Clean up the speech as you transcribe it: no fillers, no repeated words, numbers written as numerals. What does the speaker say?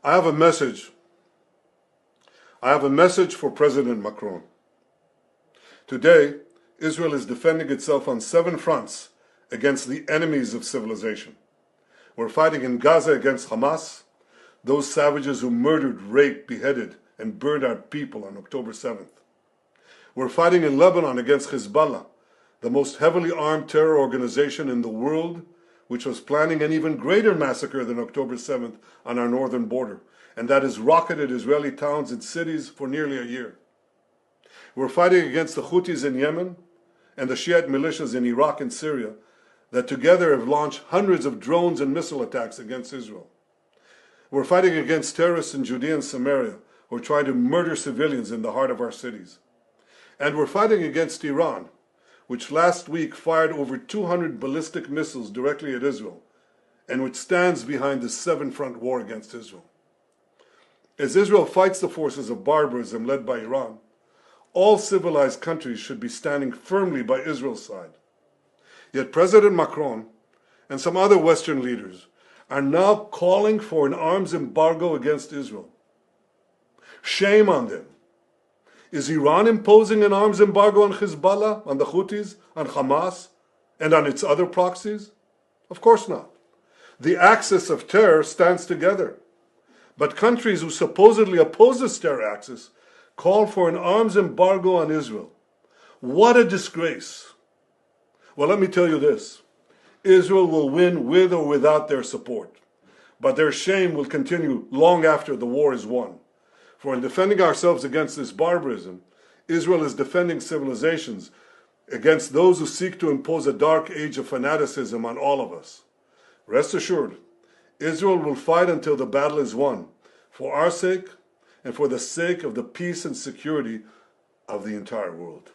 I have a message. I have a message for President Macron. Today, Israel is defending itself on 7 fronts against the enemies of civilization. We're fighting in Gaza against Hamas, those savages who murdered, raped, beheaded, and burned our people on October 7th. We're fighting in Lebanon against Hezbollah, the most heavily armed terror organization in the world, which was planning an even greater massacre than October 7th on our northern border, and that has rocketed Israeli towns and cities for nearly a year. We're fighting against the Houthis in Yemen and the Shiite militias in Iraq and Syria that together have launched hundreds of drones and missile attacks against Israel. We're fighting against terrorists in Judea and Samaria who are trying to murder civilians in the heart of our cities. And we're fighting against Iran, which last week fired over 200 ballistic missiles directly at Israel, and which stands behind the 7-front war against Israel. As Israel fights the forces of barbarism led by Iran, all civilized countries should be standing firmly by Israel's side. Yet President Macron and some other Western leaders are now calling for an arms embargo against Israel. Shame on them. Is Iran imposing an arms embargo on Hezbollah, on the Houthis, on Hamas, and on its other proxies? Of course not. The axis of terror stands together. But countries who supposedly oppose this terror axis call for an arms embargo on Israel. What a disgrace. Well, let me tell you this. Israel will win with or without their support. But their shame will continue long after the war is won. For in defending ourselves against this barbarism, Israel is defending civilizations against those who seek to impose a dark age of fanaticism on all of us. Rest assured, Israel will fight until the battle is won, for our sake and for the sake of the peace and security of the entire world.